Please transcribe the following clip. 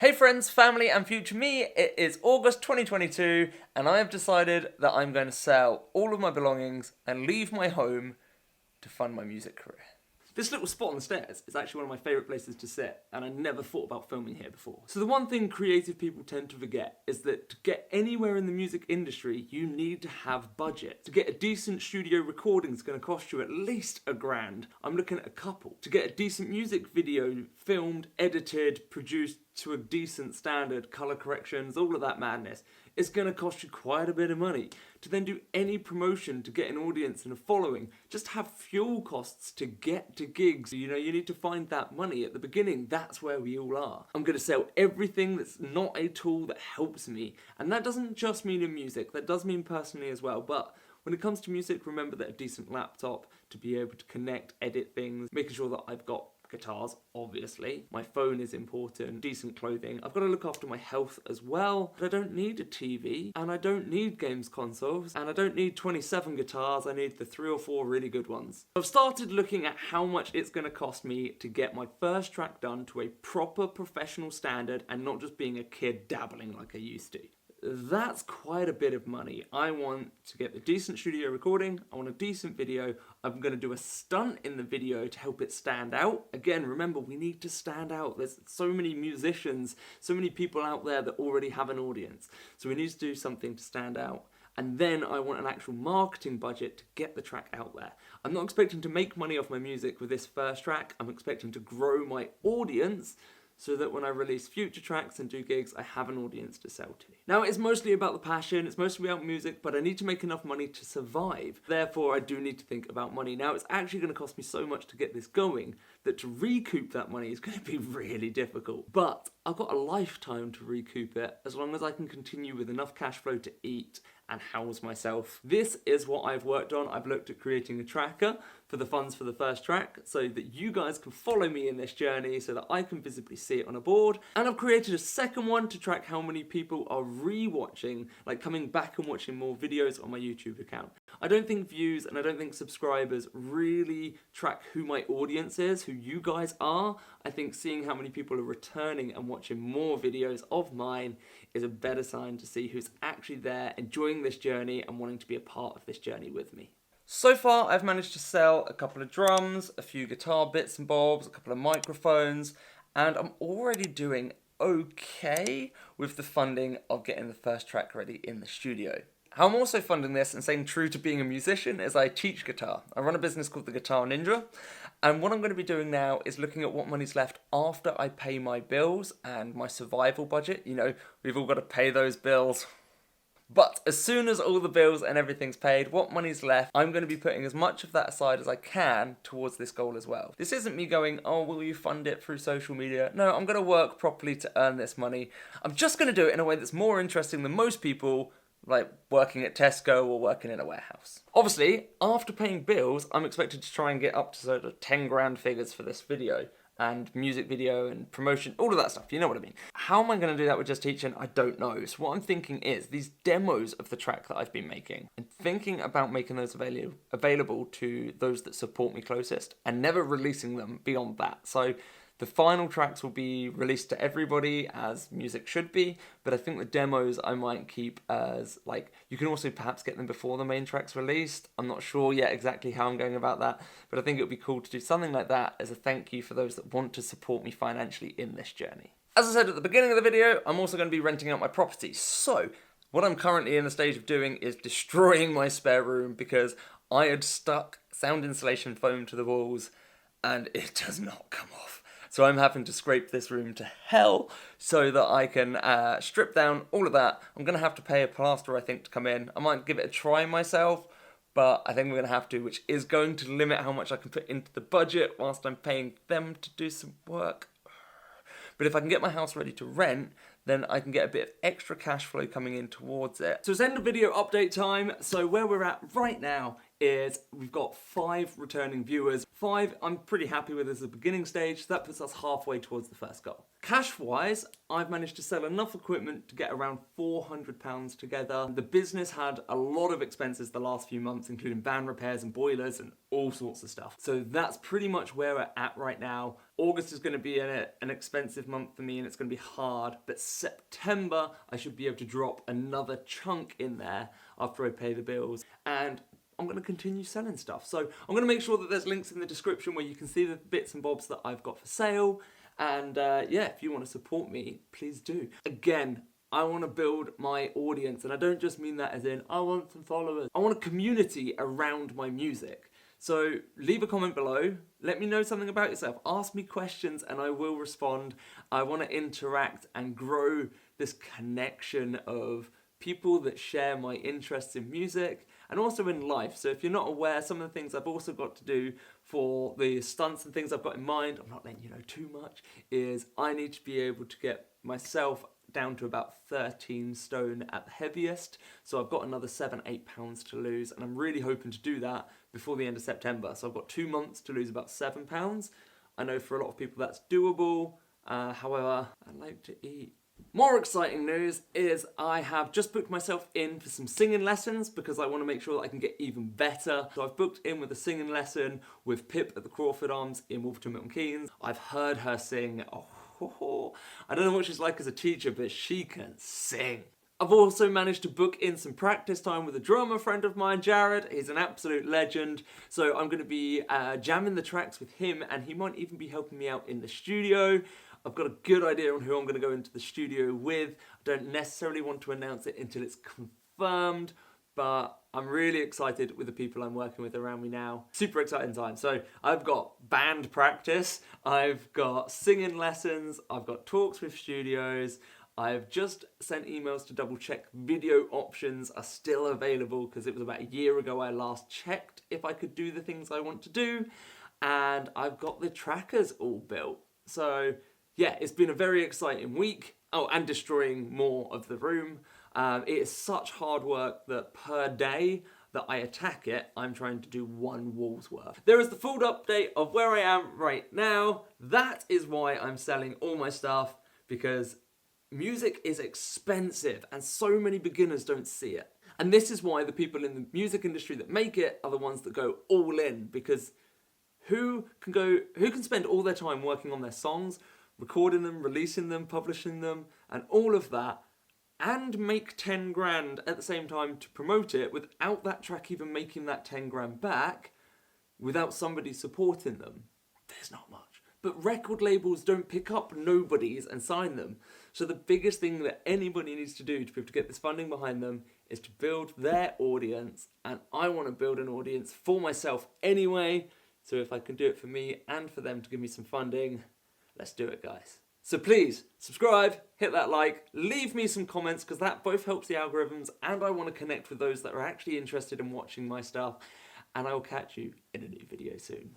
Hey friends, family and future me, it is August 2022 and I have decided that I'm going to sell all of my belongings and leave my home to fund my music career. This little spot on the stairs is actually one of my favourite places to sit, and I never thought about filming here before. So the one thing creative people tend to forget is that to get anywhere in the music industry, you need to have budget. To get a decent studio recording is going to cost you at least $1,000. I'm looking at a couple. To get a decent music video filmed, edited, produced to a decent standard, colour corrections, all of that madness, it's going to cost you quite a bit of money. To then do any promotion to get an audience and a following, just have fuel costs to get to gigs. You need to find that money at the beginning. That's where we all are. I'm going to sell everything that's not a tool that helps me. And that doesn't just mean in music, that does mean personally as well. But when it comes to music, remember that a decent laptop to be able to connect, edit things, making sure that I've got guitars, obviously. My phone is important, decent clothing. I've got to look after my health as well. But I don't need a TV, and I don't need games consoles, and I don't need 27 guitars. I need the 3 or 4 really good ones. I've started looking at how much it's going to cost me to get my first track done to a proper professional standard and not just being a kid dabbling like I used to. That's quite a bit of money. I want to get the decent studio recording, I want a decent video, I'm going to do a stunt in the video to help it stand out. Again, remember, we need to stand out. There's so many musicians, so many people out there that already have an audience. So we need to do something to stand out. And then I want an actual marketing budget to get the track out there. I'm not expecting to make money off my music with this first track. I'm expecting to grow my audience so that when I release future tracks and do gigs, I have an audience to sell to. Now, it's mostly about the passion, it's mostly about music, but I need to make enough money to survive. Therefore, I do need to think about money. Now, it's actually going to cost me so much to get this going that to recoup that money is going to be really difficult. But I've got a lifetime to recoup it as long as I can continue with enough cash flow to eat and house myself. This is what I've worked on. I've looked at creating a tracker for the funds for the first track so that you guys can follow me in this journey so that I can visibly see it on a board. And I've created a second one to track how many people are re-watching, like coming back and watching more videos on my YouTube account. I don't think views and I don't think subscribers really track who my audience is, who you guys are. I think seeing how many people are returning and watching more videos of mine is a better sign to see who's actually there, enjoying this journey and wanting to be a part of this journey with me. So far, I've managed to sell a couple of drums, a few guitar bits and bobs, a couple of microphones, and I'm already doing okay with the funding of getting the first track ready in the studio. How I'm also funding this and staying true to being a musician is I teach guitar. I run a business called the Guitar Ninja, and what I'm going to be doing now is looking at what money's left after I pay my bills and my survival budget. We've all got to pay those bills. But as soon as all the bills and everything's paid, what money's left, I'm going to be putting as much of that aside as I can towards this goal as well. This isn't me going, oh, will you fund it through social media? No, I'm going to work properly to earn this money. I'm just going to do it in a way that's more interesting than most people, like working at Tesco or working in a warehouse. Obviously, after paying bills, I'm expected to try and get up to sort of 10 grand figures for this video. And music video and promotion, all of that stuff, you know what I mean. How am I going to do that with just teaching? I don't know. So what I'm thinking is these demos of the track that I've been making and thinking about making those available to those that support me closest and never releasing them beyond that. So the final tracks will be released to everybody as music should be, but I think the demos I might keep as, you can also perhaps get them before the main track's released. I'm not sure yet exactly how I'm going about that, but I think it would be cool to do something like that as a thank you for those that want to support me financially in this journey. As I said at the beginning of the video, I'm also going to be renting out my property. So what I'm currently in the stage of doing is destroying my spare room because I had stuck sound insulation foam to the walls and it does not come off. So I'm having to scrape this room to hell so that I can strip down all of that. I'm going to have to pay a plasterer, I think, to come in. I might give it a try myself, but I think we're going to have to, which is going to limit how much I can put into the budget whilst I'm paying them to do some work. But if I can get my house ready to rent, then I can get a bit of extra cash flow coming in towards it. So it's end of video update time. So where we're at right now is we've got 5 returning viewers. 5 I'm pretty happy with as a beginning stage. So that puts us halfway towards the first goal. Cash-wise, I've managed to sell enough equipment to get around £400 together. The business had a lot of expenses the last few months, including van repairs and boilers and all sorts of stuff. So that's pretty much where we're at right now. August is going to be an expensive month for me and it's going to be hard, but September I should be able to drop another chunk in there after I pay the bills, and I'm going to continue selling stuff. So I'm going to make sure that there's links in the description where you can see the bits and bobs that I've got for sale, and yeah, if you want to support me, please do. Again, I want to build my audience, and I don't just mean that as in, I want some followers. I want a community around my music. So leave a comment below, let me know something about yourself, ask me questions and I will respond. I want to interact and grow this connection of people that share my interests in music and also in life. So if you're not aware, some of the things I've also got to do for the stunts and things I've got in mind, I'm not letting you know too much, is I need to be able to get myself down to about 13 stone at the heaviest. So I've got another 7-8 pounds to lose, and I'm really hoping to do that before the end of September. So I've got 2 months to lose about 7 pounds. I know for a lot of people that's doable. However, I like to eat. More exciting news is I have just booked myself in for some singing lessons because I want to make sure that I can get even better. So I've booked in with a singing lesson with Pip at the Crawford Arms in Wolverton Milton Keynes. I've heard her sing. I don't know what she's like as a teacher, but she can sing. I've also managed to book in some practice time with a drummer friend of mine, Jared. He's an absolute legend. So I'm going to be jamming the tracks with him, and he might even be helping me out in the studio. I've got a good idea on who I'm going to go into the studio with. I don't necessarily want to announce it until it's confirmed, but I'm really excited with the people I'm working with around me now. Super exciting time. So I've got band practice, I've got singing lessons, I've got talks with studios, I've just sent emails to double check video options are still available because it was about a year ago I last checked if I could do the things I want to do, and I've got the trackers all built. So yeah, it's been a very exciting week. Oh, and destroying more of the room. It is such hard work that per day that I attack it, I'm trying to do 1 wall's worth. There is the full update of where I am right now. That is why I'm selling all my stuff, because music is expensive and so many beginners don't see it. And this is why the people in the music industry that make it are the ones that go all in, because who can spend all their time working on their songs, recording them, releasing them, publishing them, and all of that, and make 10 grand at the same time to promote it without that track even making that 10 grand back, without somebody supporting them? There's not much. But record labels don't pick up nobodies and sign them. So the biggest thing that anybody needs to do to be able to get this funding behind them is to build their audience, and I want to build an audience for myself anyway, so if I can do it for me and for them to give me some funding, let's do it, guys. So please, subscribe, hit that like, leave me some comments, because that both helps the algorithms and I want to connect with those that are actually interested in watching my stuff. And I will catch you in a new video soon.